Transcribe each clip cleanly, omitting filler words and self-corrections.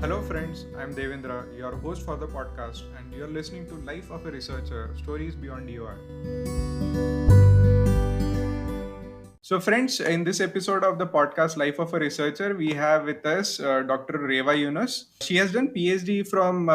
Hello, friends. I'm Devendra, your host for the podcast, and you're listening to Life of a Researcher Stories Beyond UI. So, friends, in this episode of the podcast Life of a Researcher, we have with us Dr. Reva Yunus. She has done PhD from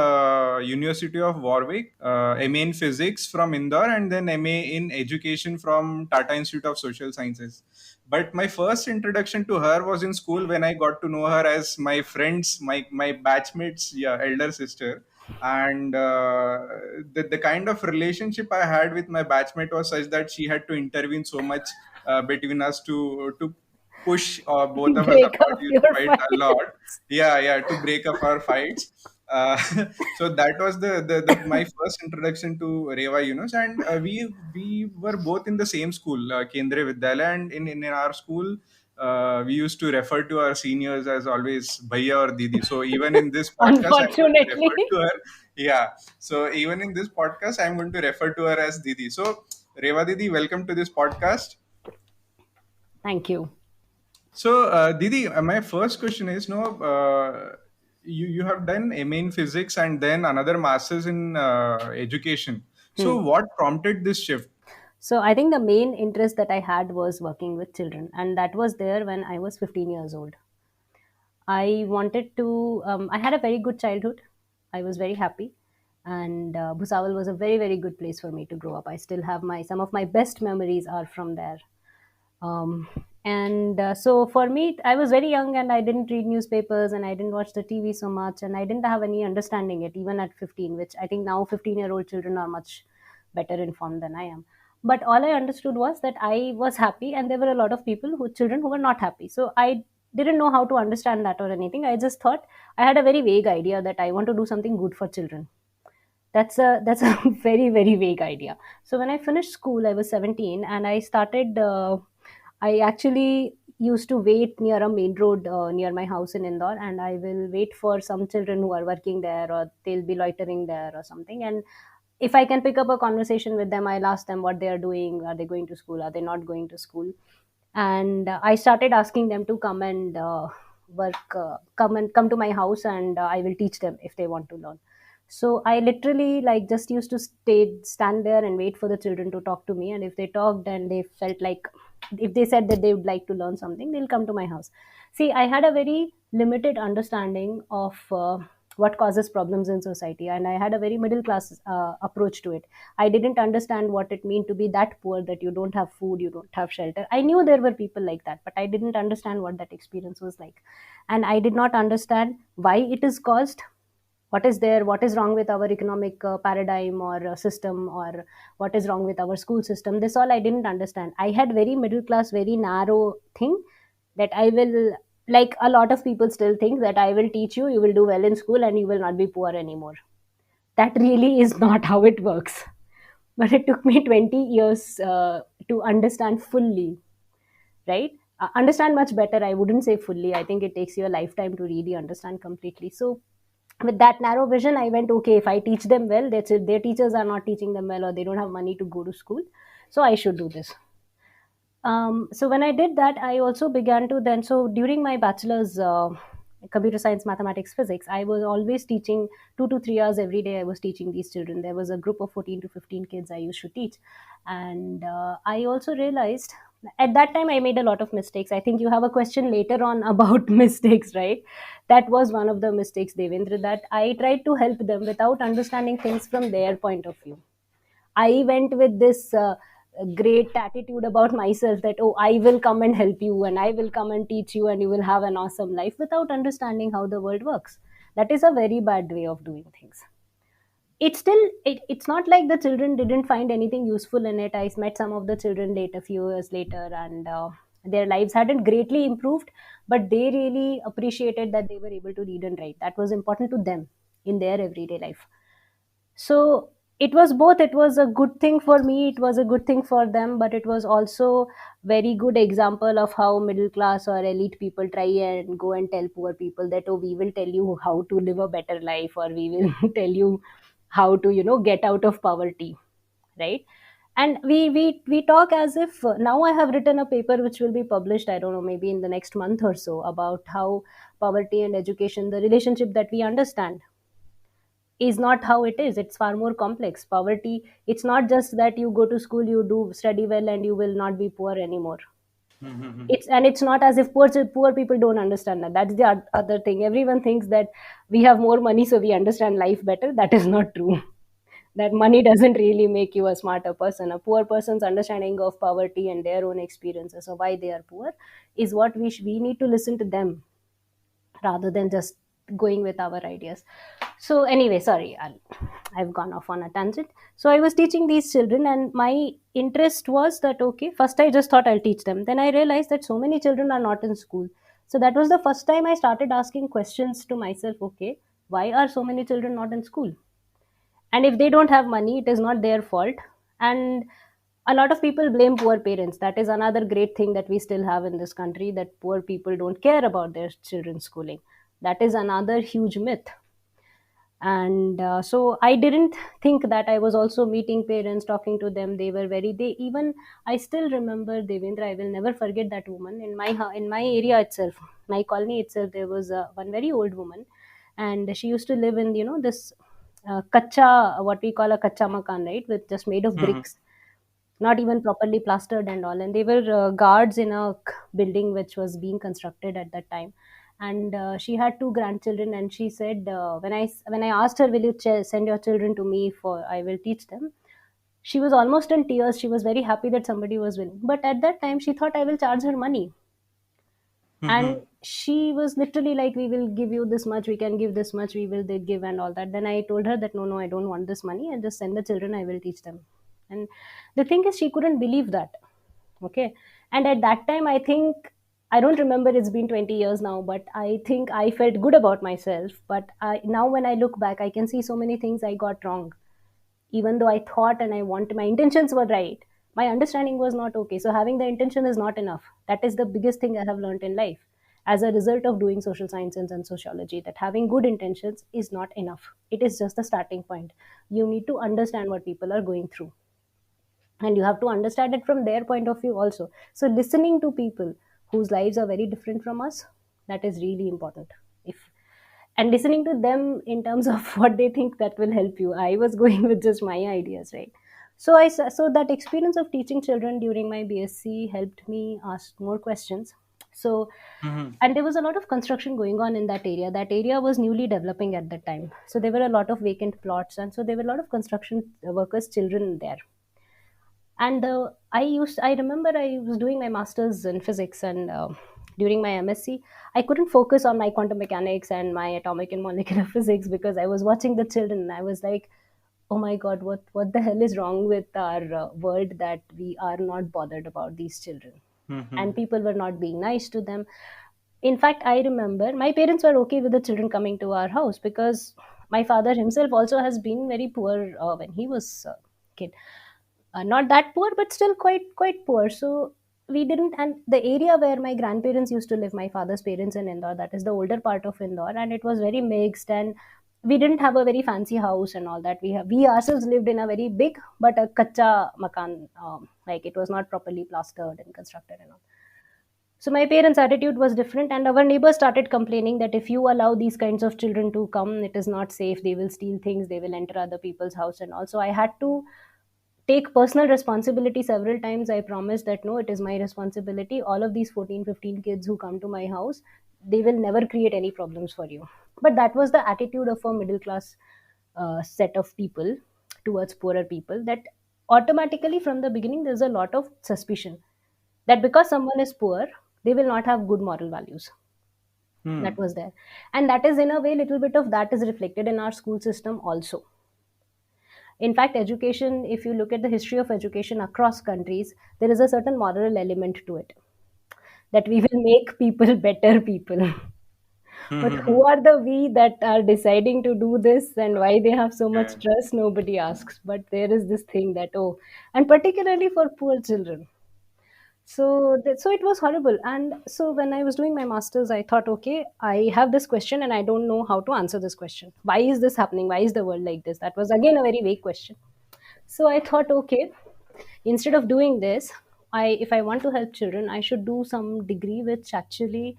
University of Warwick, MA in Physics from Indore, and then MA in Education from Tata Institute of Social Sciences. But my first introduction to her was in school when I got to know her as my friend's, my batchmate's elder sister. And the kind of relationship I had with my batchmate was such that she had to intervene so much between us to push both of us Break apart. up Used to your fight a fight. lot. Yeah, to break up our fights. Uh, so that was the my first introduction to Reva Yunus, and we were both in the same school, Kendriya Vidyalaya, and in our school. We used to refer to our seniors as always Bhaiya or Didi. So even in this podcast, I'm going to Unfortunately. refer to her. Yeah. So even in this podcast, I'm going to refer to her as Didi. So Reva Didi, welcome to this podcast. Thank you. So, Didi, my first question is, no, you have done MA in physics and then another master's in education. Hmm. So, what prompted this shift? So I think the main interest that I had was working with children, and that was there when I was 15 years old. I wanted to. I had a very good childhood. I was very happy, and Bhusawal was a very very good place for me to grow up. I still have my some of my best memories are from there. And so for me, I was very young and I didn't read newspapers and I didn't watch the TV so much and I didn't have any understanding it even at 15, which I think now 15-year-old children are much better informed than I am. But all I understood was that I was happy and there were a lot of people who children who were not happy. So I didn't know how to understand that or anything. I just thought I had a very vague idea that I want to do something good for children. That's a very very vague idea. So when I finished school, I was 17 and I started. I actually used to wait near a main road near my house in Indore, and I will wait for some children who are working there or they'll be loitering there or something. And if I can pick up a conversation with them, I'll ask them what they are doing. Are they going to school? Are they not going to school? And I started asking them to come and come to my house, and I will teach them if they want to learn. So I literally like just used to stand there and wait for the children to talk to me, and if they talked and they felt like if they said that they would like to learn something, they'll come to my house. See, I had a very limited understanding of what causes problems in society, and I had a very middle class approach to it. I didn't understand what it meant to be that poor that you don't have food, you don't have shelter. I knew there were people like that, but I didn't understand what that experience was like. And I did not understand why it is caused, what is there, what is wrong with our economic paradigm or system, or what is wrong with our school system. This all I didn't understand. I had very middle class, very narrow thing that I will, like a lot of people still think that I will teach you, you will do well in school and you will not be poor anymore. That really is not how it works. But it took me 20 years to understand fully, right? Understand much better, I wouldn't say fully. I think it takes you a lifetime to really understand completely. So with that narrow vision, I went, okay, if I teach them well, that's it, their teachers are not teaching them well or they don't have money to go to school, so I should do this. So when I did that, I also began to then, so during my bachelor's computer science, mathematics, physics, I was always teaching 2 to 3 hours every day. I was teaching these children. There was a group of 14 to 15 kids I used to teach. And I also realized at that time I made a lot of mistakes. I think you have a question later on about mistakes, right? That was one of the mistakes, Devendra, that I tried to help them without understanding things from their point of view. I went with this great attitude about myself that, oh, I will come and help you and I will come and teach you and you will have an awesome life without understanding how the world works. That is a very bad way of doing things. It's not like the children didn't find anything useful in it. I met some of the children later, few years later, and their lives hadn't greatly improved, but they really appreciated that they were able to read and write. That was important to them in their everyday life. So it was both. It was a good thing for me, it was a good thing for them, but it was also very good example of how middle class or elite people try and go and tell poor people that, oh, we will tell you how to live a better life, or we will tell you how to get out of poverty, right? And we talk as if now I have written a paper which will be published, I don't know, maybe in the next month or so, about how poverty and education, the relationship that we understand, is not how it is. It's far more complex. Poverty, it's not just that you go to school, you do study well, and you will not be poor anymore. Mhm. It's not as if poor people don't understand that. That's the other thing. Everyone thinks that we have more money so we understand life better. That is not true. That money doesn't really make you a smarter person. A poor person's understanding of poverty and their own experiences of why they are poor is what we need to listen to them, rather than just going with our ideas. So anyway, sorry, I've gone off on a tangent. So I was teaching these children, and my interest was that, okay, first I just thought I'll teach them. Then I realized that so many children are not in school. So that was the first time I started asking questions to myself. Okay, why are so many children not in school? And if they don't have money, it is not their fault. And a lot of people blame poor parents. That is another great thing that we still have in this country, that poor people don't care about their children's schooling. That is another huge myth. And so I didn't think that. I was also meeting parents, talking to them. They were very, they even, I still remember, Devendra, I will never forget that woman in in my area itself, my colony itself. There was one very old woman, and she used to live in, this kacha, what we call a kacha makan, right, with just made of Mhm. bricks, not even properly plastered and all. And they were guards in a building which was being constructed at that time. And she had two grandchildren, and she said, when I asked her, will you send your children to me, for I will teach them, she was almost in tears. She was very happy that somebody was willing, but at that time she thought I will charge her money. And Mhm. she was literally like, we will give you this much, we can give this much, we will they give and all that. Then I told her that, no, no, I don't want this money, and just send the children, I will teach them. And the thing is, she couldn't believe that. Okay. And at that time, I think, I don't remember, it's been 20 years now, but I think I felt good about myself. But now when I look back, I can see so many things I got wrong. Even though I thought and I want, my intentions were right, my understanding was not okay. So having the intention is not enough. That is the biggest thing I have learned in life as a result of doing social sciences and sociology, that having good intentions is not enough. It is just the starting point. You need to understand what people are going through, and you have to understand it from their point of view also. So listening to people whose lives are very different from us, that is really important. If And listening to them in terms of what they think, that will help you. I was going with just my ideas, right? So so that experience of teaching children during my BSc helped me ask more questions. So, Mhm. and there was a lot of construction going on in that area. That area was newly developing at that time, so there were a lot of vacant plots, and so there were a lot of construction workers children there. And I remember I was doing my masters in physics, and during my MSc I couldn't focus on my quantum mechanics and my atomic and molecular physics, because I was watching the children, and I was like, oh my god, what the hell is wrong with our world, that we are not bothered about these children, and Mhm. people were not being nice to them. In fact, I remember my parents were okay with the children coming to our house, because my father himself also has been very poor when he was a kid. Not that poor, but still quite poor. So we didn't. And the area where my grandparents used to live, my father's parents, in Indore, that is the older part of Indore, and it was very mixed. And we didn't have a very fancy house and all that. We ourselves lived in a very big but a kacha makan, like it was not properly plastered and constructed and all. So my parents' attitude was different, and our neighbors started complaining that if you allow these kinds of children to come, it is not safe. They will steal things. They will enter other people's house, and also I had to take personal responsibility. Several times I promised that, no, it is my responsibility. All of these 14, 15 kids who come to my house, they will never create any problems for you. But that was the attitude of a middle class set of people towards poorer people, that automatically from the beginning there's a lot of suspicion that because someone is poor, they will not have good moral values. That Hmm. was there. And that is, in a way, little bit of that is reflected in our school system also. In fact, education, if you look at the history of education across countries, there is a certain moral element to it, that we will make people better people. But who Mhm. are the we that are deciding to do this, and why they have so much Yeah. trust? Nobody asks. But there is this thing that, oh, and particularly for poor children. So it was horrible. And so when I was doing my masters, I thought, okay, I have this question and I don't know how to answer this question. Why is this happening? Why is the world like this? That was again a very vague question. So I thought, okay, Instead of doing this, if I want to help children, I should do some degree which actually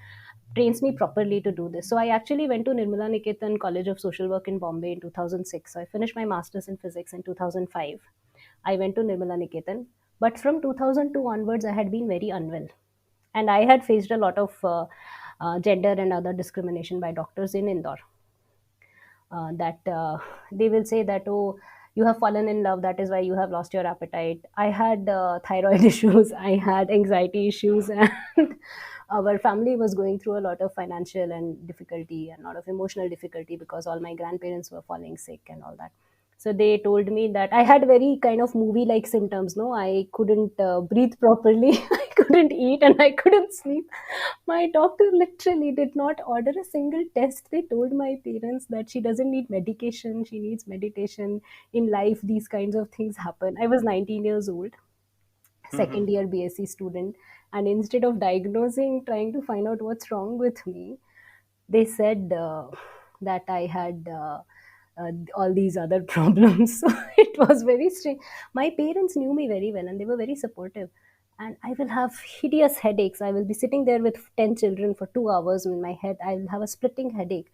trains me properly to do this. So I actually went to Nirmala Niketan College of Social Work in Bombay in 2006. So I finished my masters in physics in 2005. I went to Nirmala Niketan, but from 2002 onwards I had been very unwell, and I had faced a lot of gender and other discrimination by doctors in Indore. That they will say that, oh, you have fallen in love, that is why you have lost your appetite. I had thyroid issues, I had anxiety issues, and our family was going through a lot of financial and difficulty and a lot of emotional difficulty because all my grandparents were falling sick and all that. So they told me that I had very kind of movie like symptoms. No, I couldn't breathe properly, I couldn't eat, and I couldn't sleep. My doctor literally did not order a single test. They told my parents that she doesn't need medication, she needs meditation. In life, these kinds of things happen. I was 19 years old, Mhm. second year BSc student, and instead of diagnosing, trying to find out what's wrong with me, they said that I had all these other problems. So it was very strange. My parents knew me very well and they were very supportive. And I will have hideous headaches. I will be sitting there with 10 children for 2 hours in my head. I will have a splitting headache.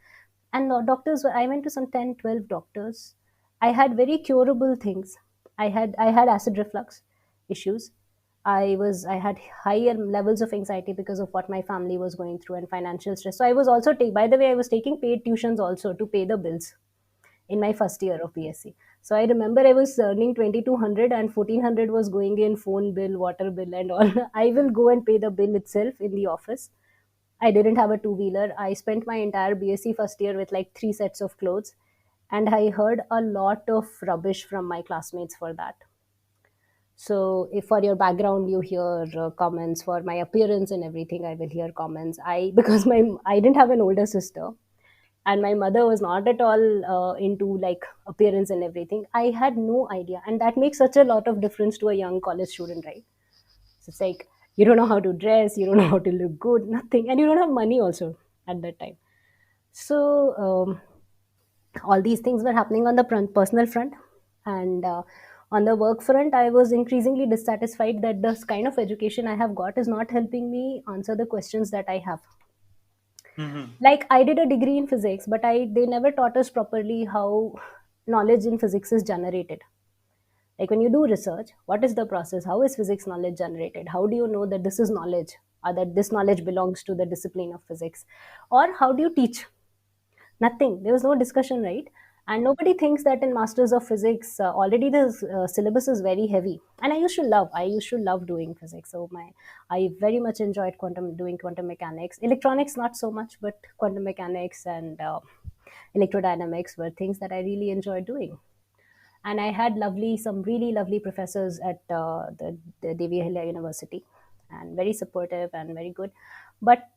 And I went to some 10, 12 doctors. I had very curable things. I had acid reflux issues. I had higher levels of anxiety because of what my family was going through and financial stress. So I was also by the way, I was taking paid tuitions also to pay the bills in my first year of BSc. So I remember I was earning 2200 and 1400 was going in phone bill, water bill, and all. I will go and pay the bill itself in the office. I didn't have a two wheeler. I spent my entire BSc first year with like three sets of clothes, and I heard a lot of rubbish from my classmates for that. So, if for your background you hear comments for my appearance and everything, I will hear comments. I because I didn't have an older sister, and my mother was not at all into like appearance and everything. I had no idea, and that makes such a lot of difference to a young college student, right? So it's like you don't know how to dress, you don't know how to look good, nothing, and you don't have money also at that time. So all these things were happening on the personal front, and on the work front, I was increasingly dissatisfied that this kind of education I have got is not helping me answer the questions that I have. Mhm. Like I did a degree in physics, but I they never taught us properly how knowledge in physics is generated. Like when you do research, what is the process, how is physics knowledge generated, how do you know that this is knowledge, or that this knowledge belongs to the discipline of physics, or how do you teach? Nothing. There was no discussion, right? And nobody thinks that in Masters of Physics, already the syllabus is very heavy. And I used to love doing physics. So I very much enjoyed doing quantum mechanics. Electronics, not so much, but quantum mechanics and electrodynamics were things that I really enjoyed doing. And I had some really lovely professors at the Devi Ahilya University, and very supportive and very good. But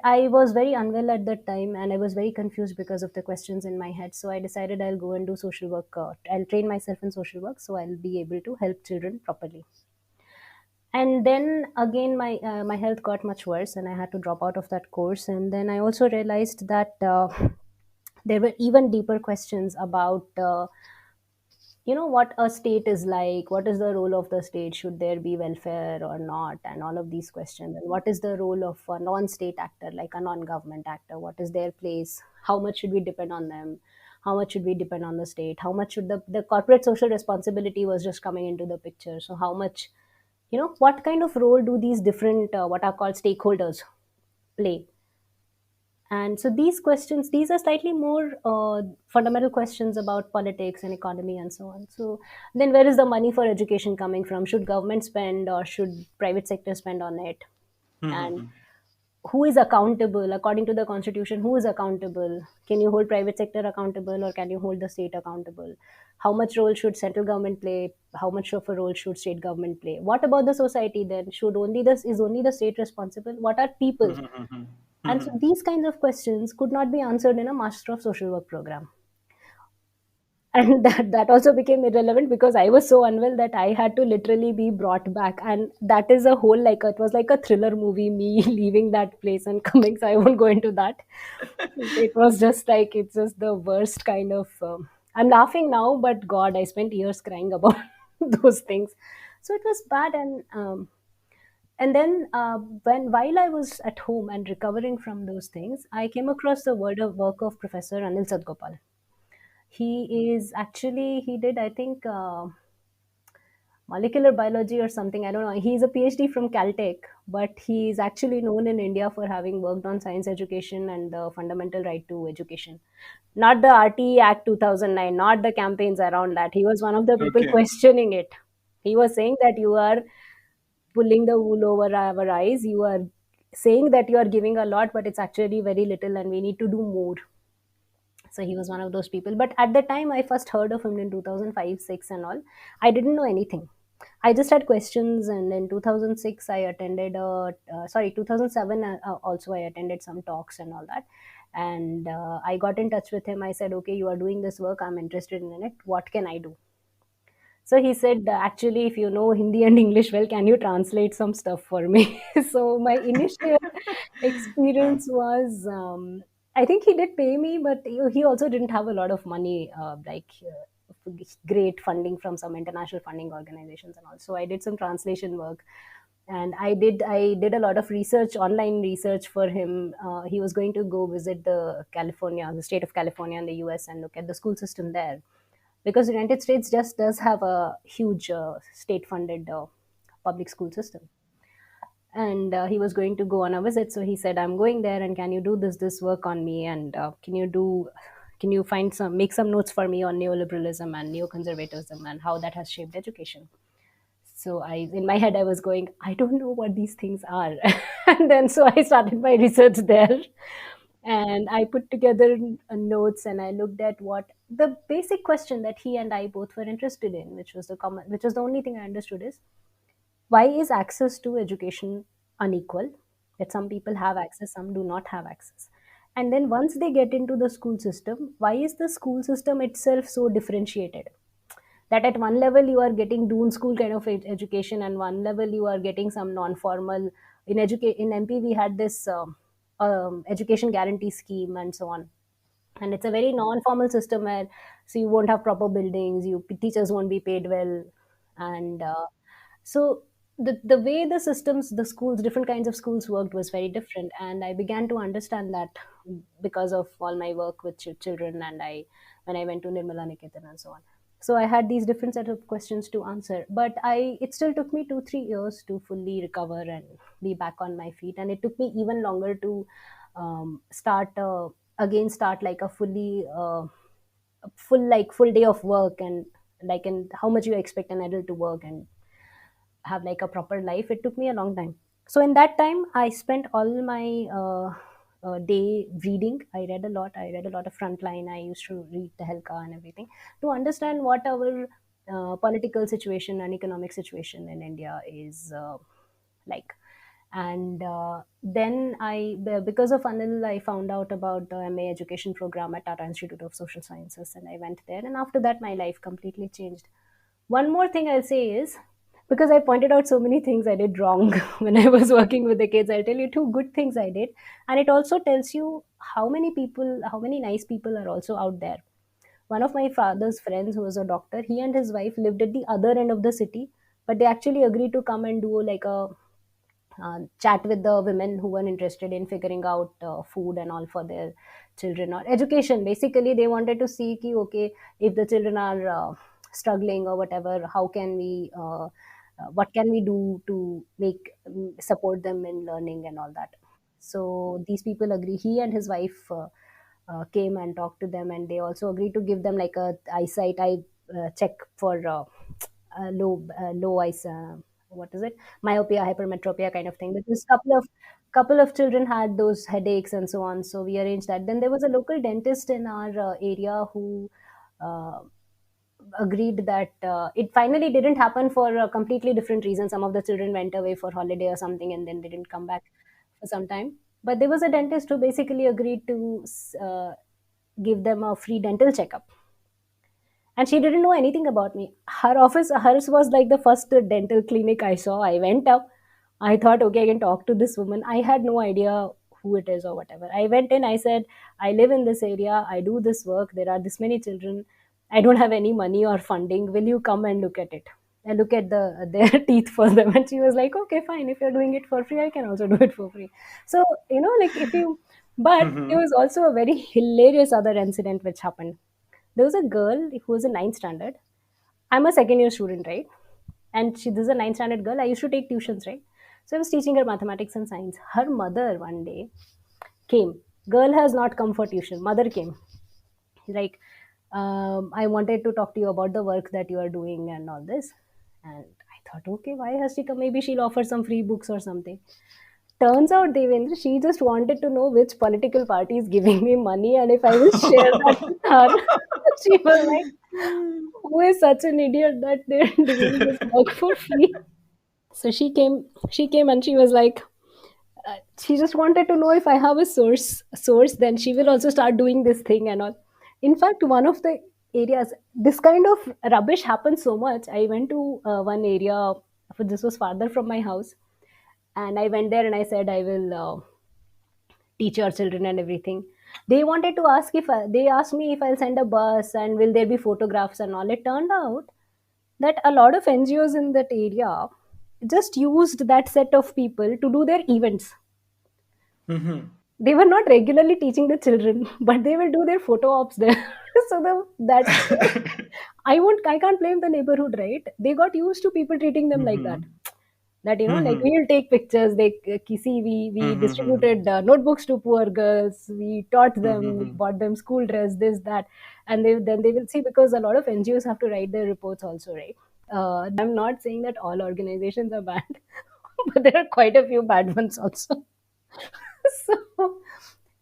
I was very unwell at that time, and I was very confused because of the questions in my head. So I decided I'll go and do social work. I'll train myself in social work so I'll be able to help children properly. And then again, my health got much worse, and I had to drop out of that course. And then I also realized that there were even deeper questions about what a state is like, what is the role of the state, should there be welfare or not, and all of these questions. And what is the role of a non-state actor, like a non-government actor, what is their place, how much should we depend on them, how much should we depend on the state, how much should the corporate social responsibility was just coming into the picture. So how much, what kind of role do these different what are called stakeholders play? And so these are slightly more fundamental questions about politics and economy and so on. So then where is the money for education coming from? Should government spend or should private sector spend on it? And Mhm. who is accountable according to the constitution? Who is accountable? Can you hold private sector accountable or can you hold the state accountable? How much role should central government play? How much of a role should state government play? What about the society then? Should only this is only the state responsible? What are people? Mhm. Mhm. And so Mhm. these kinds of questions could not be answered in a Master of Social Work program. And that also became irrelevant because I was so unwell that I had to literally be brought back. And that is a whole, like, it was like a thriller movie, me leaving that place and coming. So I won't go into that. It was just it's just the worst kind of. I'm laughing now, but God, I spent years crying about. those things. So it was bad. And then when while I was at home and recovering from those things, I came across the word of work of Professor Anil Sadgopal. He is actually, he did, I think, molecular biology or something. I don't know. He's a PhD from Caltech, but he's actually known in India for having worked on science education and the fundamental right to education. Not the RTE Act 2009, not the campaigns around that. He was one of the people Okay. questioning it. He was saying that you are pulling the wool over our eyes. You are saying that you are giving a lot, but it's actually very little, and we need to do more. So he was one of those people. But at the time I first heard of him in 2005, 6 and all, I didn't know anything. I just had questions, and in 2006 I attended 2007 also I attended some talks and all that. And I got in touch with him. I said, okay, you are doing this work, I'm interested in it, what can I do? So he said, actually, if you know Hindi and English well, can you translate some stuff for me? So my initial Uh, experience was, I think he did pay me, but he also didn't have a lot of money, great funding from some international funding organizations and all. So I did some translation work, and I did a lot of research, online research for him. He was going to go visit the state of California in the US, and look at the school system there, because the United States just does have a huge state-funded public school system. And he was going to go on a visit, so he said, "I'm going there, and can you do this work on me? And can you find some make some notes for me on neoliberalism and neoconservatism and how that has shaped education?" So in my head, I was going, I don't know what these things are. And then so I started my research there, and I put together notes, and I looked at what the basic question that he and I both were interested in, which was the only thing I understood, is why is access to education unequal? That some people have access, some do not have access. And then once they get into the school system, why is the school system itself so differentiated? That at one level you are getting Doon school kind of education, and one level you are getting some non-formal. In MP we had this education guarantee scheme and so on, and it's a very non-formal system where, so you won't have proper buildings, you teachers won't be paid well. And so the way the systems, the schools, different kinds of schools worked was very different, and I began to understand that because of all my work with children, and I when I went to Nirmala Niketan and so on. So I had these different set of questions to answer, but I it still took me 2 3 years to fully recover and be back on my feet, and it took me even longer to start like a full day of work, and like, and how much you expect an adult to work and have like a proper life. It took me a long time. So in that time I spent all my day reading. I read a lot of Frontline. I used to read the Helka and everything, to understand what our political situation and economic situation in India is like. And then because of Anil, I found out about the MA education program at Tata Institute of Social Sciences, and I went there. And after that, my life completely changed. One more thing I'll say is, because I pointed out so many things I did wrong when I was working with the kids, I'll tell you two good things I did. And it also tells you how many nice people are also out there. One of my father's friends, who was a doctor, he and his wife lived at the other end of the city, but they actually agreed to come and do like a chat with the women who were interested in figuring out food and all for their children, or education. Basically they wanted to see ki, okay, if the children are struggling or whatever, how can we what can we do to make support them in learning and all that. So these people agree. He and his wife came and talked to them, and they also agreed to give them like a eyesight eye check for low eyes, what is it, myopia, hypermetropia kind of thing, because couple of children had those headaches and so on. So we arranged that. Then there was a local dentist in our area who uh, agreed that it finally didn't happen for a completely different reason. Some of the children went away for holiday or something, and then they didn't come back for some time. But there was a dentist who basically agreed to give them a free dental checkup, and she didn't know anything about me. Hers was like the first dental clinic I saw. I went up. I thought, okay, I can talk to this woman. I had no idea who it is or whatever. I went in. I said, I live in this area. I do this work. There are this many children. I don't have any money or funding. Will you come and look at it? and look at their teeth for them. And she was like, okay, fine, if you're doing it for free, I can also do it for free. So, like if you, but there Mm-hmm. was also a very hilarious other incident which happened. There was a girl who was in ninth standard. I'm a second year student, right? And this is a ninth standard girl. I used to take tuitions, right? So I was teaching her mathematics and science. Her mother one day came. Girl has not come for tuition. Mother came. Like, I wanted to talk to you about the work that you are doing and all this. And I thought, okay, why has she come? Maybe she'll offer some free books or something. Turns out, Devendra, she just wanted to know which political party is giving me money and if I will share that with her. She was like, who is such an idiot that they're doing this work for free? So she came and she was like, she just wanted to know if I have a source, then she will also start doing this thing and all. In fact, one of the areas, this kind of rubbish happens so much. I went to one area, this was farther from my house, and I went there and I said I will teach your children and everything. They wanted to ask if they asked me if I'll send a bus and will there be photographs and all. It turned out that a lot of NGOs in that area just used that set of people to do their events. Mm-hmm. They were not regularly teaching the children, but they will do their photo ops there. So that I can't blame the neighborhood, right? They got used to people treating them like that. Mm-hmm. That like Mm-hmm. we will take pictures. They see we Mm-hmm. distributed notebooks to poor girls. We taught them, we Mm-hmm. bought them school dress, this that, and then they will see, because a lot of NGOs have to write their reports also, right? I'm not saying that all organizations are bad, but there are quite a few bad ones also. so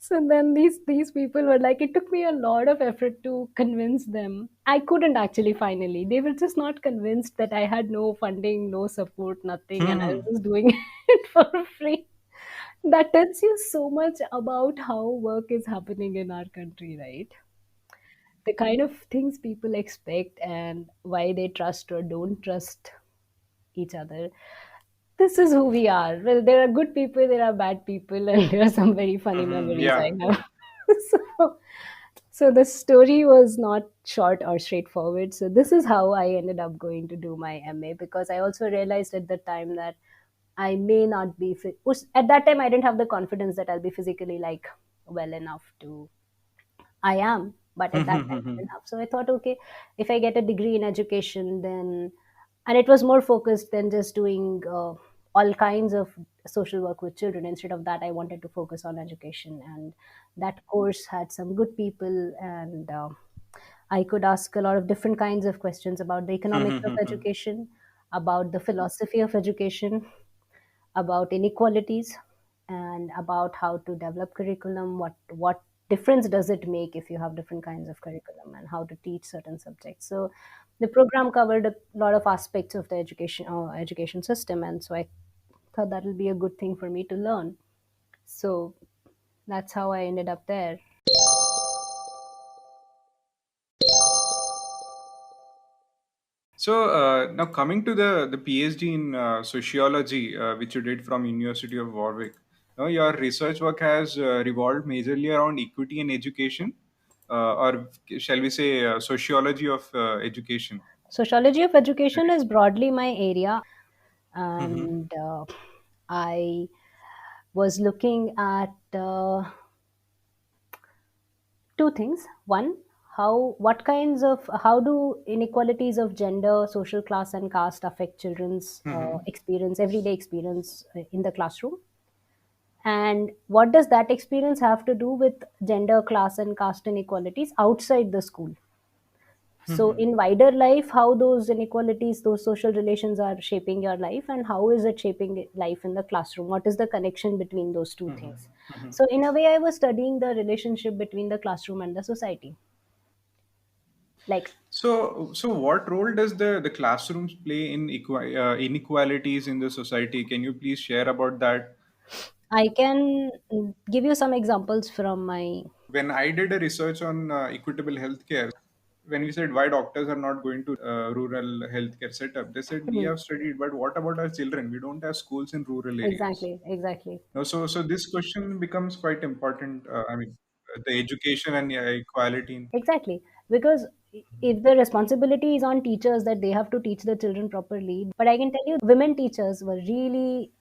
so then these people were like, it took me a lot of effort to convince them. I couldn't actually. Finally they were just not convinced that I had no funding, no support, nothing, and I was Mm-hmm. just doing it for free. That tells you so much about how work is happening in our country, right? The kind of things people expect and why they trust or don't trust each other. This is who we are. Well, there are good people, there are bad people, and there are some very funny Mm-hmm. memories I Yeah. have. so, so the story was not short or straightforward. So this is how I ended up going to do my MA, because I also realized at the time that I may not be fit. At that time, I didn't have the confidence that I'll be physically like well enough to. I am, but at that time I Mm-hmm. didn't have. So I thought, okay, if I get a degree in education, then, and it was more focused than just doing all kinds of social work with children. Instead of that, I wanted to focus on education, and that course had some good people, and I could ask a lot of different kinds of questions about the economics of Mm-hmm. education, about the philosophy of education, about inequalities, and about how to develop curriculum, what difference does it make if you have different kinds of curriculum, and how to teach certain subjects. So the program covered a lot of aspects of the education system, and so I thought that will be a good thing for me to learn. So that's how I ended up there. So now coming to the PhD in sociology, which you did from University of Warwick. Now your research work has revolved majorly around equity in education, or shall we say sociology of education. Sociology of education is broadly my area, Mm-hmm. and I was looking at two things. One, how do inequalities of gender, social class, and caste affect children's Mm-hmm. everyday experience in the classroom, and what does that experience have to do with gender, class, and caste inequalities outside the school. So Mm-hmm. in wider life, how those inequalities, those social relations are shaping your life, and how is it shaping life in the classroom? What is the connection between those two things? Mm-hmm. So in a way, I was studying the relationship between the classroom and the society. Like, So what role does the classrooms play in inequalities in the society? Can you please share about that? I can give you some examples from my. When I did a research on equitable healthcare, when we said why doctors are not going to rural healthcare setup, they said we Mhm. have studied, but what about our children? We don't have schools in rural areas. Exactly, exactly, So this question becomes quite important. I mean, the education and equality. exactly. Because if the responsibility is on teachers that they have to teach the children properly, but I can tell you women teachers were really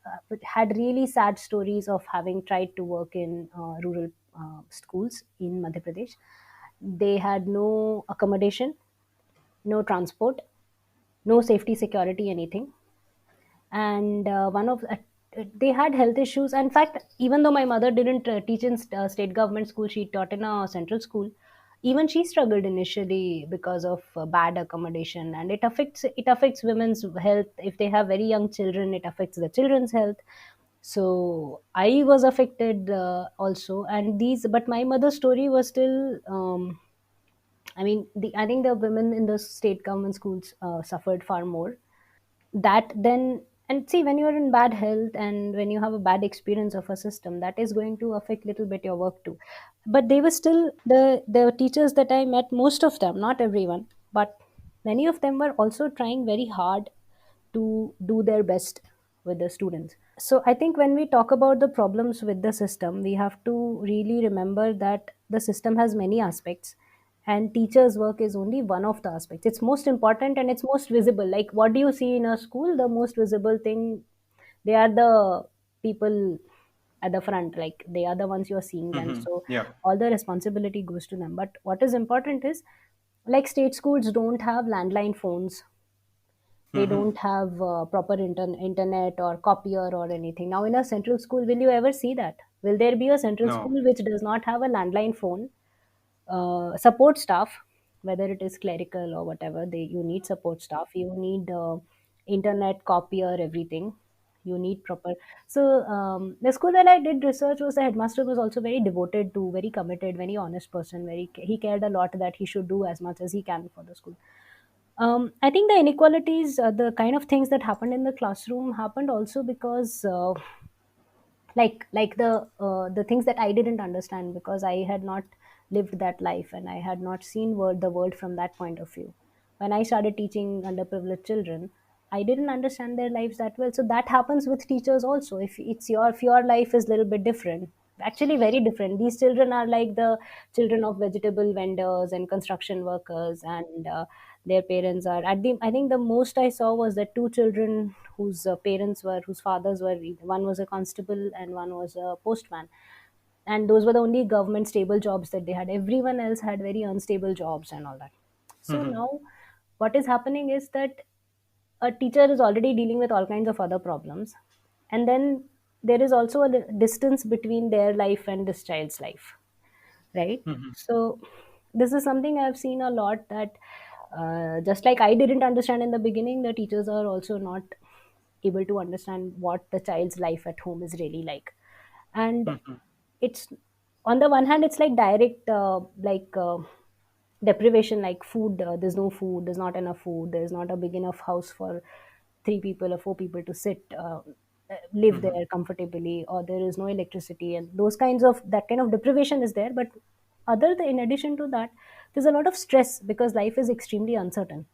had really sad stories of having tried to work in rural schools in Madhya Pradesh. They had no accommodation, no transport, no safety, security, anything. And they had health issues. In fact, even though my mother didn't teach in state government school, she taught in a central school. Even she struggled initially because of bad accommodation, and it affects women's health. If they have very young children, it affects the children's health. So I was affected also. And these but my mother's story was still, I think the women in the state government schools suffered far more. That then, and see, when you're in bad health and when you have a bad experience of a system, that is going to affect little bit your work too. But they were still the teachers that I met, most of them, not everyone, but many of them were also trying very hard to do their best with the students. So I think when we talk about the problems with the system, we have to really remember that the system has many aspects, and teachers' work is only one of the aspects. It's most important and it's most visible. Like, what do you see in a school? The most visible thing, they are the people at the front. Like, they are the ones you're seeing them. Hmm. So Yeah. all the responsibility goes to them. But what is important is, like, state schools don't have landline phones. They Hmm. don't have proper internet or copier or anything. Now, in a central school, will you ever see that? Will there be a central No. school which does not have a landline phone? Support staff, whether it is clerical or whatever, you need support staff. You need internet, copier, everything. You need proper. So the school where I did research was, the headmaster was also very devoted to, very committed, very honest person. He cared a lot that he should do as much as he can for the school. I think the inequalities, the kind of things that happened in the classroom happened also because, the things that I didn't understand because I had not lived that life and I had not seen the world from that point of view. When I started teaching underprivileged children, I didn't understand their lives that well. So that happens with teachers also. If your life is a little bit different, actually very different. These children are like the children of vegetable vendors and construction workers, and their parents are at the I think the most I saw was that two children whose fathers were, one was a constable and one was a postman, and those were the only government stable jobs that they had. Everyone else had very unstable jobs and all that. So Hmm. now what is happening is that a teacher is already dealing with all kinds of other problems, and then there is also a distance between their life and this child's life, right? Hmm. So this is something I've seen a lot, that just like I didn't understand in the beginning, the teachers are also not able to understand what the child's life at home is really like. And Hmm. it's, on the one hand, it's like direct deprivation, like food. There's no food, there's not enough food, there's not a big enough house for three people or four people to live Hmm. there comfortably, or there is no electricity, and those kinds of, that kind of deprivation is there. But in addition to that, there's a lot of stress because life is extremely uncertain,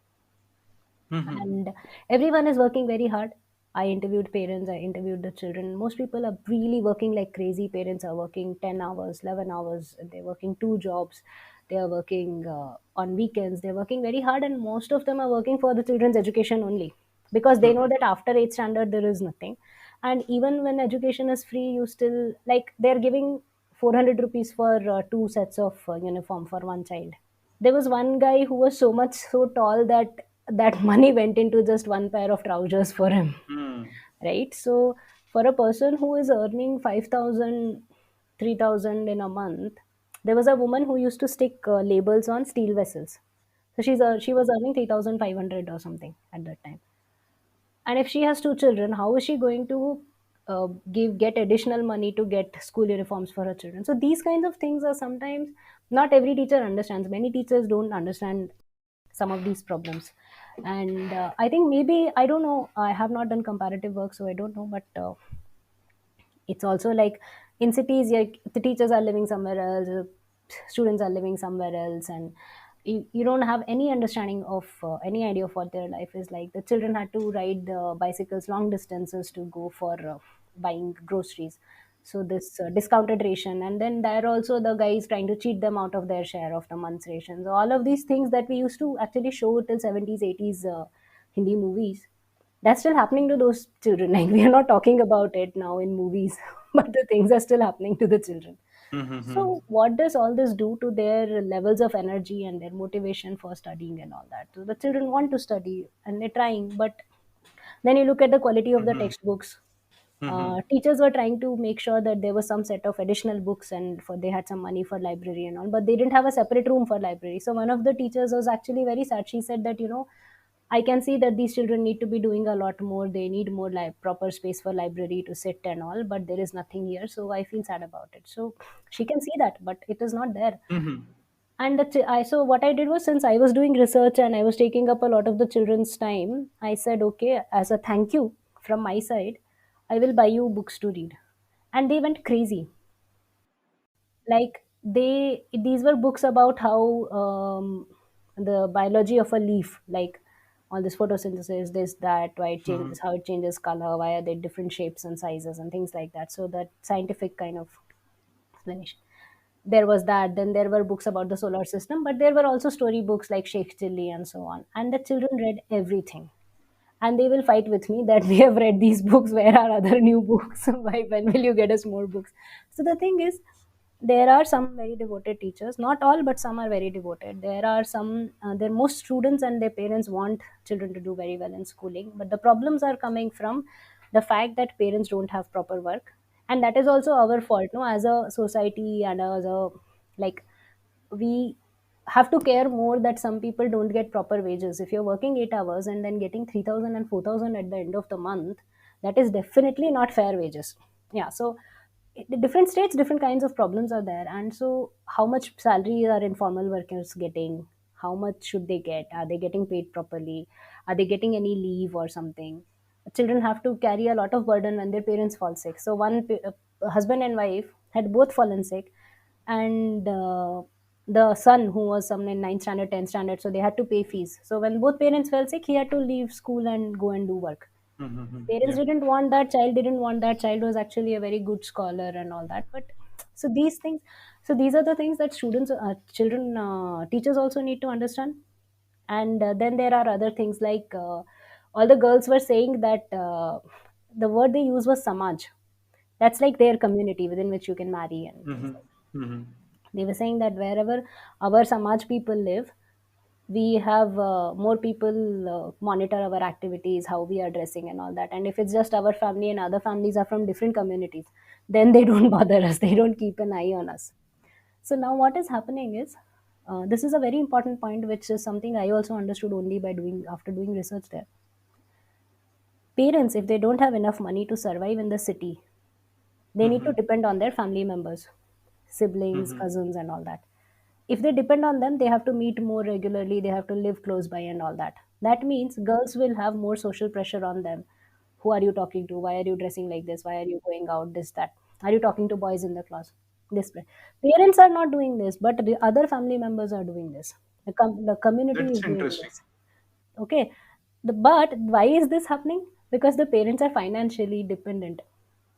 Hmm. and everyone is working very hard. I interviewed parents, I interviewed the children. Most people are really working like crazy. Parents are working 10 hours, 11 hours, they're working two jobs, they are working on weekends, they're working very hard, and most of them are working for the children's education only, because they know Hmm. that after 8th standard there is nothing. And even when education is free, you still, like, they're giving 400 rupees for two sets of uniform for one child. There was one guy who was so tall that that money went into just one pair of trousers for him, Hmm. right? So for a person who is earning 5,000, 3,000 in a month, there was a woman who used to stick labels on steel vessels. So she was earning 3,500 or something at that time. And if she has two children, how is she going to get additional money to get school uniforms for her children? So these kinds of things are sometimes, not every teacher understands. Many teachers don't understand some of these problems. And I think, maybe, I don't know, I have not done comparative work, so I don't know, but it's also like, in cities, the teachers are living somewhere else, students are living somewhere else, and you don't have any understanding of any idea of what their life is like. The children had to ride bicycles long distances to go for buying groceries. So this discounted ration, and then there also the guy is trying to cheat them out of their share of the month's ration. So all of these things that we used to actually show till 70s 80s Hindi movies, that's still happening to those children. Like, we are not talking about it now in movies, but the things are still happening to the children. Mm-hmm. So what does all this do to their levels of energy and their motivation for studying and all that? So the children want to study and they're trying, but then you look at the quality of the Mm-hmm. textbooks. Mm-hmm. Teachers were trying to make sure that there was some set of additional books, and for they had some money for library and all, but they didn't have a separate room for library. So one of the teachers was actually very sad. She said that, I can see that these children need to be doing a lot more. They need more proper space for library to sit and all, but there is nothing here. So I feel sad about it. So she can see that, but it is not there. Mm-hmm. And so what I did was, since I was doing research and I was taking up a lot of the children's time, I said, okay, as a thank you from my side, I will buy you books to read. And they went crazy. Like, these were books about how the biology of a leaf, like all this photosynthesis, this, that, why it Mm-hmm. changes, how it changes color, why are they different shapes and sizes and things like that. So that scientific kind of explanation. There was that. Then there were books about the solar system, but there were also story books like Sheikh Chilli and so on. And the children read everything. And they will fight with me that we have read these books. Where are other new books? Why, when will you get us more books? So the thing is, there are some very devoted teachers. Not all, but some are very devoted. There are some. There most students and their parents want children to do very well in schooling, but the problems are coming from the fact that parents don't have proper work, and that is also our fault, no, as a society and as a, like, we have to care more that some people don't get proper wages. If you're working 8 hours and then getting 3,000 and 4,000 at the end of the month, that is definitely not fair wages. Yeah, so the different states, different kinds of problems are there. And so how much salary are informal workers getting? How much should they get? Are they getting paid properly? Are they getting any leave or something? Children have to carry a lot of burden when their parents fall sick. So husband and wife had both fallen sick, and the son, who was some in 9th standard, 10th standard, so they had to pay fees. So when both parents fell sick, he had to leave school and go and do work. Mm-hmm. Parents Yeah. didn't want that, child didn't want that, child was actually a very good scholar and all that. But so these things, so these are the things that students, children, teachers also need to understand. And then there are other things like, all the girls were saying that, the word they use was samaj. That's like their community within which you can marry and things Mm-hmm. like that. Mm-hmm. They were saying that wherever our samaj people live, we have more people monitor our activities, how we are dressing and all that. And if it's just our family and other families are from different communities, then they don't bother us, they don't keep an eye on us. So now what is happening is, this is a very important point, which is something I also understood only by doing, after doing research there. Parents, if they don't have enough money to survive in the city, they need to Mm-hmm. depend on their family members, siblings, Mm-hmm. cousins, and all that. If they depend on them, they have to meet more regularly, they have to live close by, and all that. That means girls will have more social pressure on them. Who are you talking to? Why are you dressing like this? Why are you going out? This, that. Are you talking to boys in the class? This. Parents are not doing this, but the other family members are doing this. The community is That's doing interesting. this. Okay. But why is this happening? Because the parents are financially dependent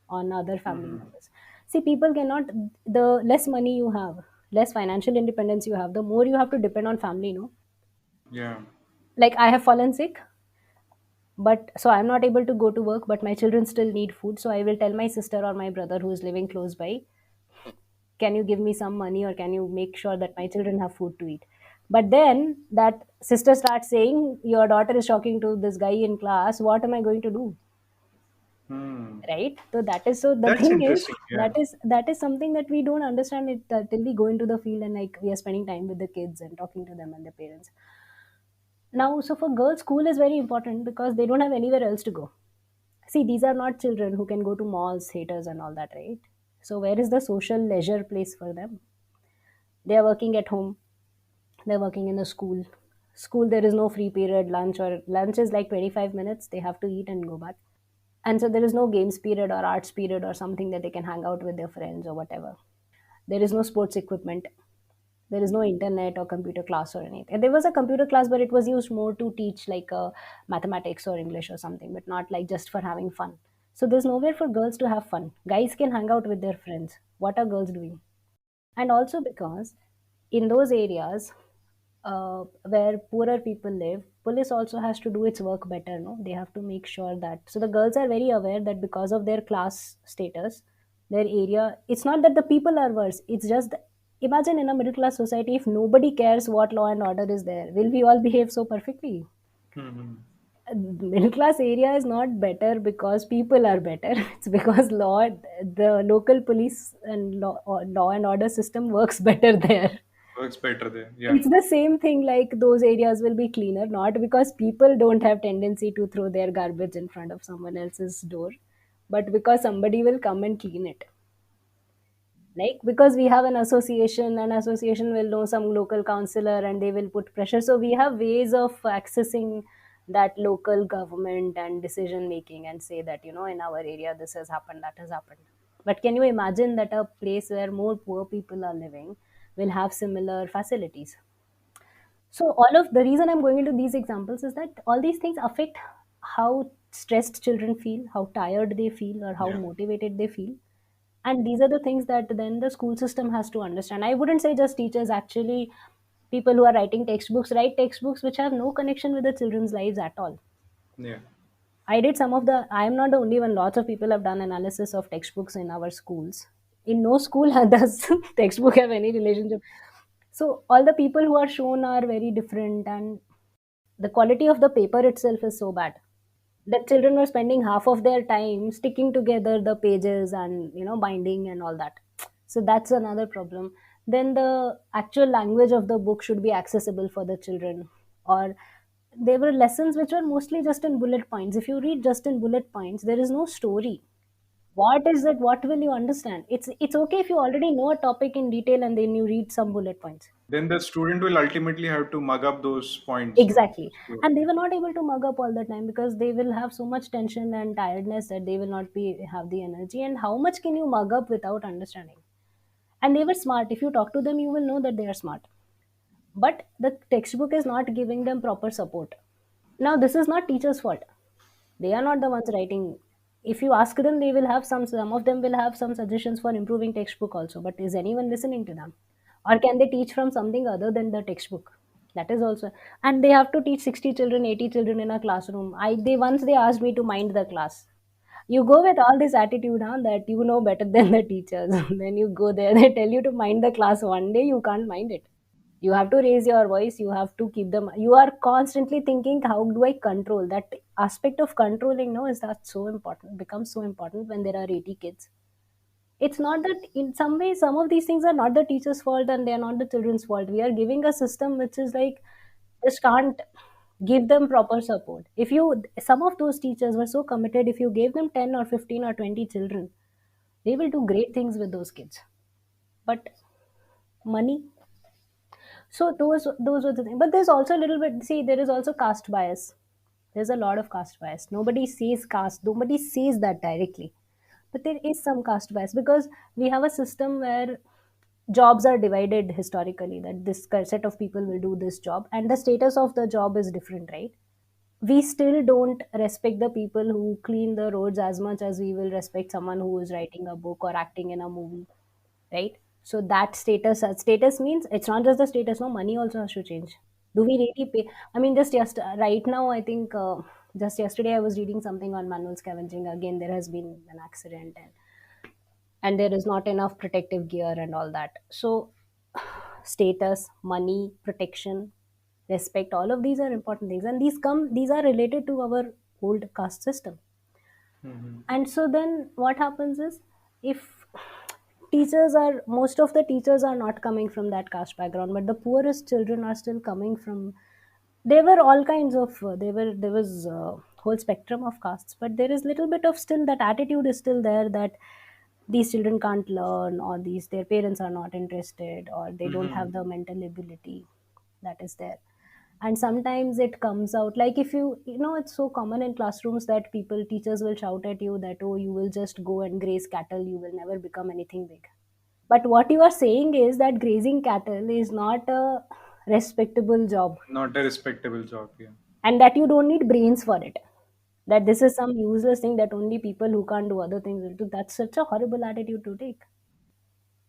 on other family Mm-hmm. members. See, people cannot, the less money you have, less financial independence you have, the more you have to depend on family, no? Yeah. Like, I have fallen sick, but so I'm not able to go to work, but my children still need food. So I will tell my sister or my brother who is living close by, can you give me some money, or can you make sure that my children have food to eat? But then that sister starts saying, your daughter is talking to this guy in class, what am I going to do? Hmm. Right, so that is, so the That's thing is, interesting. Yeah. that is something that we don't understand it, till we go into the field and like we are spending time with the kids and talking to them and their parents. Now, so for girls, school is very important because they don't have anywhere else to go. See, these are not children who can go to malls, theaters, and all that, right? So where is the social leisure place for them? They are working at home, they're working in the school. There is no free period, lunch, or lunch is like 25 minutes, they have to eat and go back. And so there is no games period or arts period or something that they can hang out with their friends or whatever. There is no sports equipment. There is no internet or computer class or anything. There was a computer class, but it was used more to teach like mathematics or English or something, but not like just for having fun. So there's nowhere for girls to have fun. Guys can hang out with their friends. What are girls doing? And also because in those areas where poorer people live, police also has to do its work better. No, they have to make sure that, so the girls are very aware that because of their class status, their area, it's not that the people are worse, it's just imagine in a middle class society, if nobody cares what law and order is there, will we all behave so perfectly? Hmm. Middle class area is not better because people are better. It's because the local police and law and order system works better there. Works better there. Yeah. It's the same thing, like those areas will be cleaner, not because people don't have tendency to throw their garbage in front of someone else's door, but because somebody will come and clean it. Like because we have an association will know some local councillor and they will put pressure. So we have ways of accessing that local government and decision making and say that, in our area this has happened, that has happened. But can you imagine that a place where more poor people are living will have similar facilities? So all of the reason I'm going into these examples is that all these things affect how stressed children feel, how tired they feel, or how Yeah. motivated they feel. And these are the things that then the school system has to understand. I wouldn't say just teachers, actually, people who are writing textbooks write textbooks which have no connection with the children's lives at all. Yeah. I did some of the, I am not the only one, lots of people have done analysis of textbooks in our schools. In no school does textbook have any relationship. So all the people who are shown are very different, and the quality of the paper itself is so bad that children were spending half of their time sticking together the pages and binding and all that. So that's another problem. Then the actual language of the book should be accessible for the children. Or there were lessons which were mostly just in bullet points. If you read just in bullet points, there is no story. What is it? What will you understand? It's okay if you already know a topic in detail and then you read some bullet points. Then the student will ultimately have to mug up those points, no? Exactly. So, And they were not able to mug up all the time because they will have so much tension and tiredness that they will not be have the energy. And how much can you mug up without understanding? And they were smart. If you talk to them, you will know that they are smart. But the textbook is not giving them proper support. Now, this is not teachers' fault. They are not the ones writing. If you ask them, they will have some of them will have some suggestions for improving textbook also. But is anyone listening to them? Or can they teach from something other than the textbook? That is also, and they have to teach 60 children, 80 children in a classroom. They once they asked me to mind the class. You go with all this attitude, huh, that you know better than the teachers. Then you go there, they tell you to mind the class. One day you can't mind it. You have to raise your voice, you have to keep them, you are constantly thinking, how do I control that aspect of controlling? No, is that so important, becomes so important when there are 80 kids. It's not that, in some ways some of these things are not the teacher's fault and they are not the children's fault. We are giving a system which is like, just can't give them proper support. If you, some of those teachers were so committed, if you gave them 10 or 15 or 20 children, they will do great things with those kids. But money. So those were the things. But there's also a little bit, see, there is also caste bias. There's a lot of caste bias. Nobody says caste, nobody says that directly. But there is some caste bias because we have a system where jobs are divided historically, that this set of people will do this job and the status of the job is different, right? We still don't respect the people who clean the roads as much as we will respect someone who is writing a book or acting in a movie, right? So that status means it's not just the status, no, money also has to change. Do we really pay? I mean, right now, I think just yesterday I was reading something on manual scavenging. Again, there has been an accident, and there is not enough protective gear and all that. So status, money, protection, respect, all of these are important things, and these are related to our old caste system. mhm. And so then what happens is, if most of the teachers are not coming from that caste background, but the poorest children are still coming from, there were all kinds of there was whole spectrum of castes, but there is little bit of, still that attitude is still there, that these children can't learn, or these their parents are not interested, or they don't Mhm. have the mental ability that is there. And sometimes it comes out, like, if it's so common in classrooms that teachers will shout at you that, oh, you will just go and graze cattle, you will never become anything big. But what you are saying is that grazing cattle is not a respectable job, Not a respectable job. Yeah. and that you don't need brains for it. that this is some useless thing that only people who can't do other things will do. That's such a horrible attitude to take.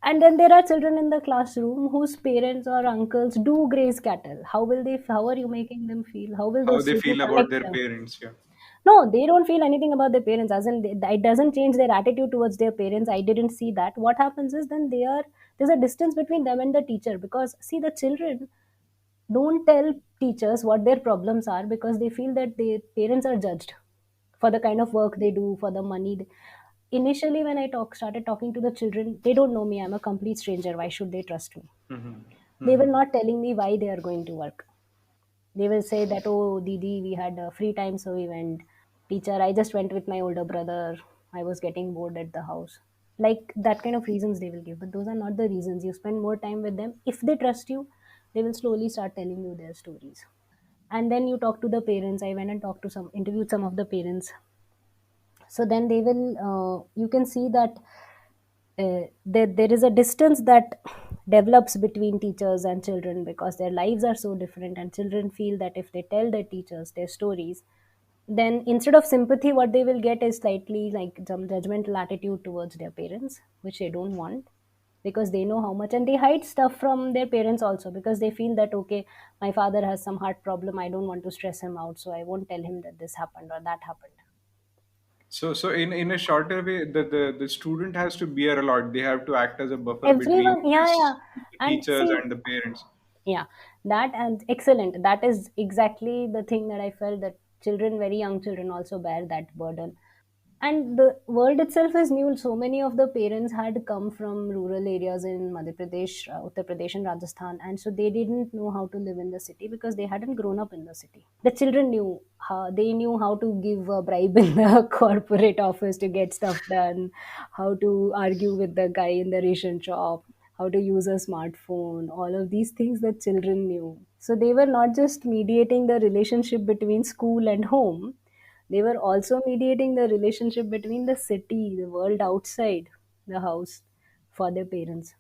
And then there are children in the classroom whose parents or uncles do graze cattle. How are you making them feel? How will How those they children feel about connect? their parents. Yeah. No, they don't feel anything about their parents. As in, it doesn't change their attitude towards their parents. I didn't see that. What happens is then there's a distance between them and the teacher, because see, the children don't tell teachers what their problems are because they feel that their parents are judged for the kind of work they do, for the money. Initially, when I started talking to the children, they don't know me. I'm a complete stranger. Why should they trust me? Hmm. They Hmm. were not telling me why they are going to work. They will say that, oh, Didi, we had a free time, so we went. Teacher, I just went with my older brother. I was getting bored at the house. Like that kind of reasons they will give. But those are not the reasons. You spend more time with them. If they trust you, they will slowly start telling you their stories. And then you talk to the parents. I went and interviewed some of the parents. So then they will, you can see that there is a distance that develops between teachers and children because their lives are so different, and children feel that if they tell their teachers their stories, then instead of sympathy what they will get is slightly like some judgmental attitude towards their parents, which they don't want, because they know how much, and they hide stuff from their parents also because they feel that, okay, my father has some heart problem, I don't want to stress him out, so I won't tell him that this happened or that happened. So in a shorter way, the student has to bear a lot. They have to act as a buffer between Everyone, yeah, yeah. the And teachers see, and the parents. yeah, that and excellent. That is exactly the thing that I felt, that children, very young children, also bear that burden. And the world itself is new. So many of the parents had come from rural areas in Madhya Pradesh, Uttar Pradesh, and Rajasthan, and so they didn't know how to live in the city because they hadn't grown up in the city. The children knew how, they knew how to give a bribe in the corporate office to get stuff done, how to argue with the guy in the ration shop, how to use a smartphone. All of these things the children knew. So they were not just mediating the relationship between school and home, they were also mediating the relationship between the city, the world outside the house for their parents.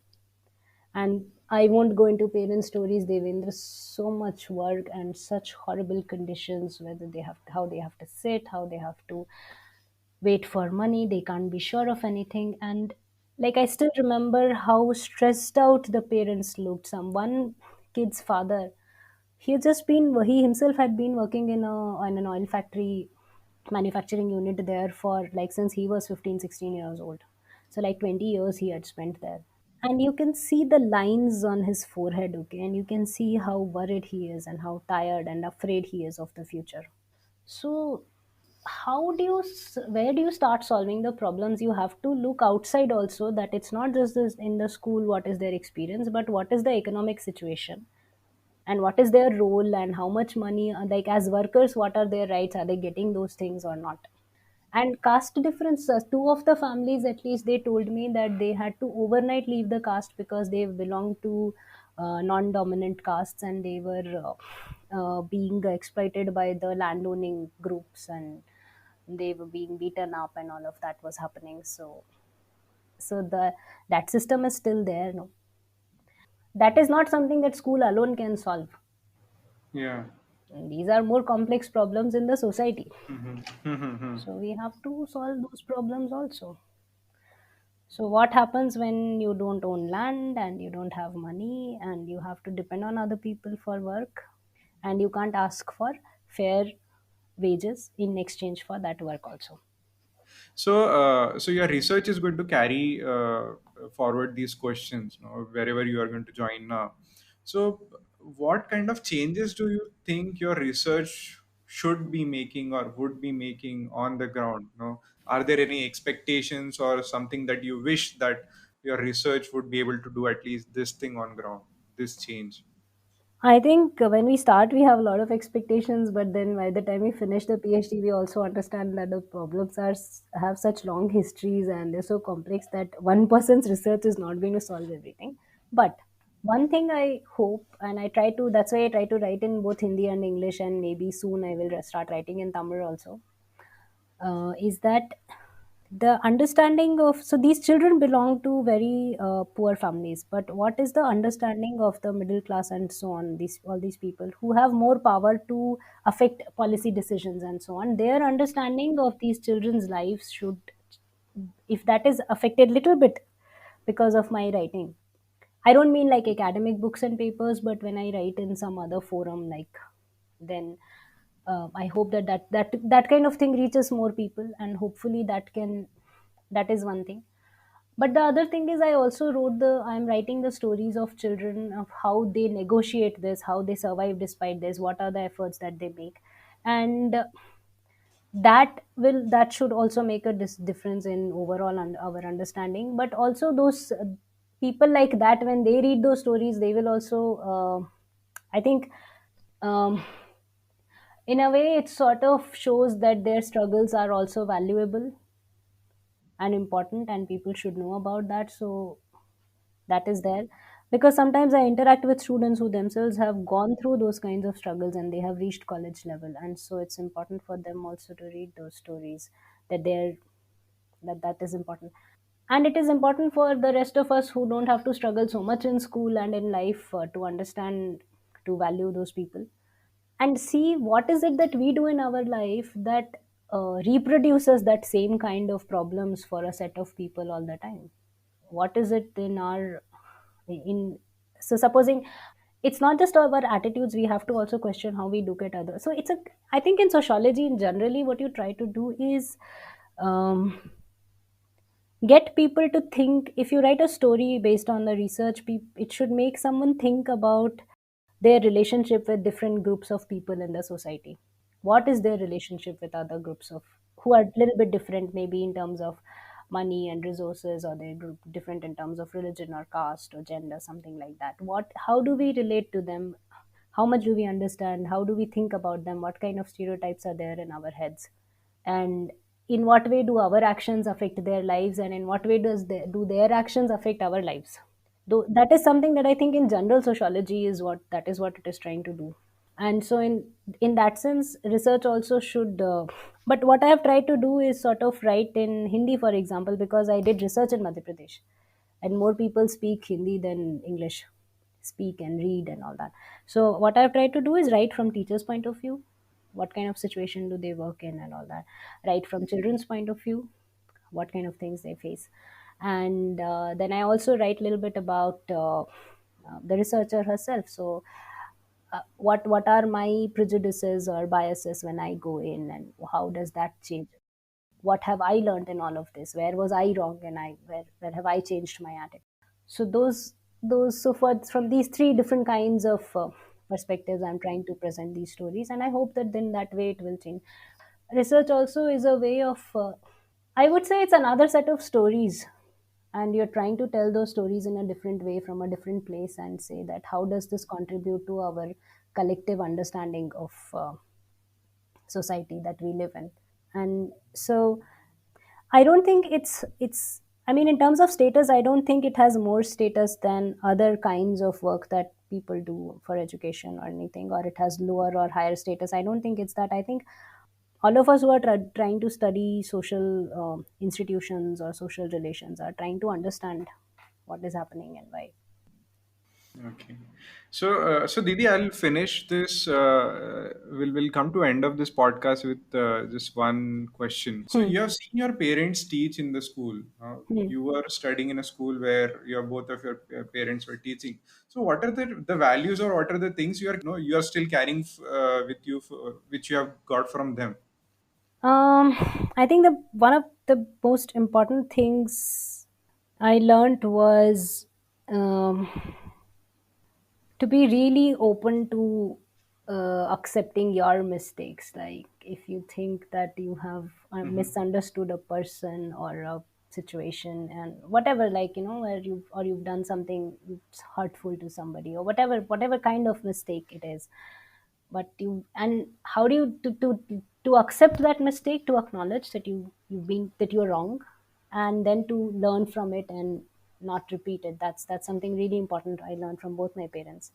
And I won't go into parent stories. They've been through so much work and such horrible conditions, whether they have how they have to sit, how they have to wait for money, they can't be sure of anything. And like I still remember how stressed out the parents looked. Some one kid's father, he himself had been working in an oil factory manufacturing unit there for like since he was 15, 16 years old. So like 20 years he had spent there. And you can see the lines on his forehead, okay, and you can see how worried he is and how tired and afraid he is of the future. So where do you start solving the problems? You have to look outside also, that it's not just this in the school what is their experience, but what is the economic situation and what is their role and how much money, like as workers, what are their rights, are they getting those things or not? And caste differences, two of the families at least, they told me that they had to overnight leave the caste because they belonged to non-dominant castes, and they were being exploited by the landowning groups, and they were being beaten up and all of that was happening. So the that system is still there, no, that is not something that school alone can solve. Yeah. These are more complex problems in the society. Mm-hmm. So we have to solve those problems also. So what happens when you don't own land and you don't have money and you have to depend on other people for work, and you can't ask for fair wages in exchange for that work also. So your research is going to carry forward these questions, wherever you are going to join now. So, what kind of changes do you think your research should be making or would be making on the ground? Are there any expectations or something that you wish that your research would be able to do at least this thing on ground, this change? I think when we start, we have a lot of expectations, but then by the time we finish the PhD, we also understand that the problems have such long histories and they're so complex that one person's research is not going to solve everything. But one thing I hope, and that's why I try to write in both Hindi and English, and maybe soon I will start writing in Tamil also, is that the understanding of, so these children belong to very poor families, but what is the understanding of the middle class and so on, these all these people who have more power to affect policy decisions and so on, their understanding of these children's lives should, if that is affected little bit because of my writing, I don't mean like academic books and papers, but when I write in some other forum, like, then I hope that, that kind of thing reaches more people, and hopefully that can, that is one thing. But the other thing is, I also I'm writing the stories of children, of how they negotiate this, how they survive despite this, what are the efforts that they make, and that should also make a difference in overall our understanding. But also those people like that, when they read those stories, they will also, I think, um, in a way it sort of shows that their struggles are also valuable and important, and people should know about that. So that is there, because sometimes I interact with students who themselves have gone through those kinds of struggles and they have reached college level, and so it's important for them also to read those stories, that they're that is important. And it is important for the rest of us who don't have to struggle so much in school and in life, to understand, to value those people, and see what is it that we do in our life that reproduces that same kind of problems for a set of people all the time. What is it in our, in, so supposing, it's not just our attitudes, we have to also question how we look at others. So it's a, I think in sociology in generally, what you try to do is, um, get people to think. If you write a story based on the research, it should make someone think about their relationship with different groups of people in the society. What is their relationship with other groups of, who are a little bit different, maybe in terms of money and resources, or they're different in terms of religion or caste or gender, something like that. What, how do we relate to them? How much do we understand? How do we think about them? What kind of stereotypes are there in our heads? And in what way do our actions affect their lives, and in what way do their actions affect our lives? Though that is something that I think in general sociology is what, that is what it is trying to do. And so in that sense, research also should, but what I have tried to do is sort of write in Hindi, for example, because I did research in Madhya Pradesh, and more people speak Hindi than English, speak and read and all that. So what I've tried to do is write from teachers' point of view, what kind of situation do they work in and all that, write from children's point of view, what kind of things they face. And then I also write a little bit about the researcher herself. So what are my prejudices or biases when I go in, and how does that change? What have I learned in all of this? Where was I wrong, and where have I changed my attitude? So those so for from these three different kinds of perspectives, I'm trying to present these stories, and I hope that then that way it will change. Research also is a way of, I would say it's another set of stories, and you're trying to tell those stories in a different way from a different place, and say that how does this contribute to our collective understanding of society that we live in. And so I don't think it's I mean, in terms of status, I don't think it has more status than other kinds of work that people do for education or anything, or it has lower or higher status. I don't think it's that. I think all of us who are trying to study social institutions or social relations are trying to understand what is happening and why. Okay. So Didi, I'll finish this. We'll come to end of this podcast with just one question. So Hmm. you have seen your parents teach in the school. Hmm. You were studying in a school where your both of your parents were teaching. So what are the values, or what are the things you are still carrying with you, which you have got from them? I think the one of the most important things I learned was, um, to be really open to accepting your mistakes. Like, if you think that you have Mm-hmm. misunderstood a person or a situation, and whatever, like, where you've done something hurtful to somebody, or whatever kind of mistake it is, but you, and how do you to accept that mistake, to acknowledge that you've been, that you're wrong, and then to learn from it and not repeat it. That's something really important I learned from both my parents.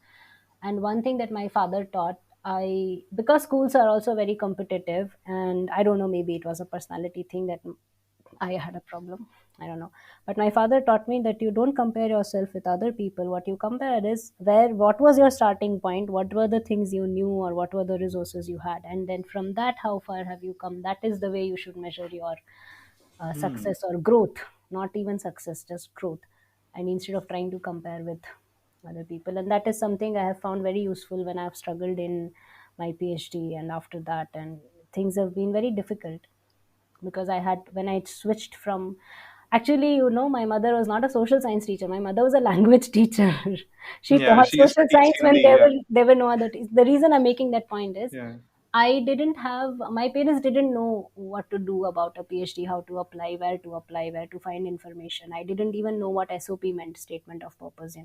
And one thing that my father taught, I, because schools are also very competitive, and I don't know, maybe it was a personality thing that I had a problem. I don't know. But my father taught me that you don't compare yourself with other people. What you compare is what was your starting point, what were the things you knew, or what were the resources you had. And then from that, how far have you come? That is the way you should measure your Hmm. success or growth, not even success, just growth. And instead of trying to compare with other people. And that is something I have found very useful when I've struggled in my PhD and after that. And things have been very difficult because I had, when I switched from, actually, my mother was not a social science teacher. My mother was a language teacher. She Yeah, taught she social studies science when Hindi. Yeah, there were no other. The reason I'm making that point is yeah. I didn't have, my parents didn't know what to do about a PhD, how to apply, where to find information. I didn't even know what SOP meant, statement of purpose.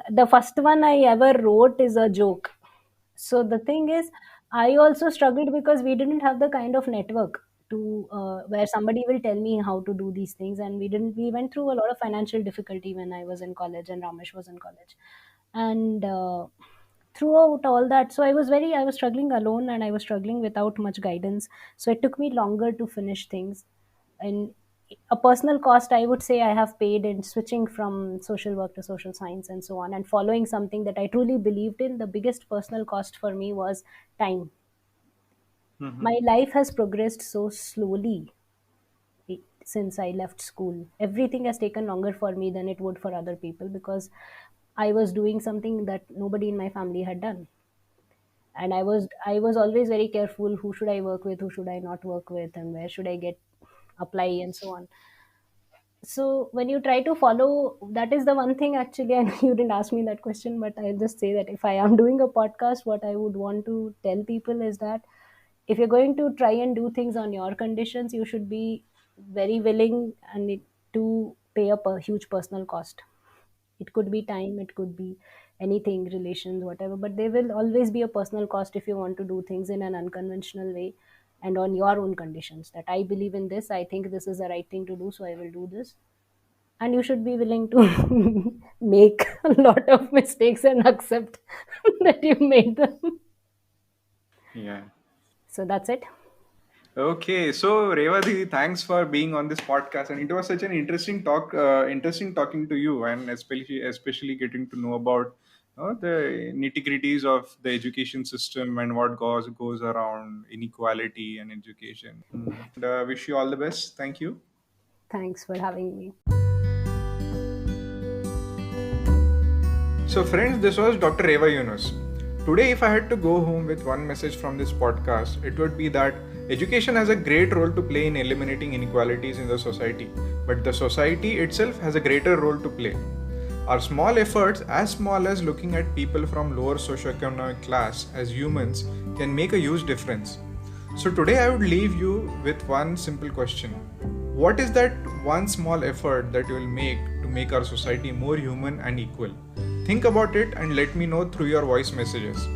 The first one I ever wrote is a joke. So the thing is, I also struggled because we didn't have the kind of network to where somebody will tell me how to do these things, and we went through a lot of financial difficulty when I was in college and Ramesh was in college, and throughout all that, so I was struggling alone and I was struggling without much guidance. So it took me longer to finish things, and a personal cost I would say I have paid in switching from social work to social science and so on, and following something that I truly believed in. The biggest personal cost for me was time. Hmm. My life has progressed so slowly since I left school. Everything has taken longer for me than it would for other people because I was doing something that nobody in my family had done. And I was always very careful, who should I work with, who should I not work with, and where should I get apply and so on. So when you try to follow, that is the one thing actually, and you didn't ask me that question, but I'll just say that if I am doing a podcast, what I would want to tell people is that if you're going to try and do things on your conditions, you should be very willing to pay a huge personal cost. It could be time, it could be anything, relations, whatever, but there will always be a personal cost if you want to do things in an unconventional way and on your own conditions. That I believe in this, I think this is the right thing to do, so I will do this. And you should be willing to make a lot of mistakes and accept that you made them. Yeah. So that's it. Okay, so Revati, thanks for being on this podcast, and it was such an interesting talk. Interesting talking to you, and especially getting to know about the nitty gritties of the education system and what goes around inequality and education. And wish you all the best. Thank you. Thanks for having me. So, friends, this was Dr. Eva Yunus. Today, if I had to go home with one message from this podcast, it would be that education has a great role to play in eliminating inequalities in the society, but the society itself has a greater role to play. Our small efforts, as small as looking at people from lower socioeconomic class as humans, can make a huge difference. So, today I would leave you with one simple question: what is that one small effort that you will make to make our society more human and equal? Think about it and let me know through your voice messages.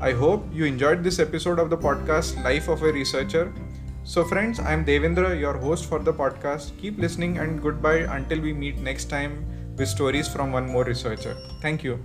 I hope you enjoyed this episode of the podcast Life of a Researcher. So, friends, I'm Devendra, your host for the podcast. Keep listening and goodbye until we meet next time with stories from one more researcher. Thank you.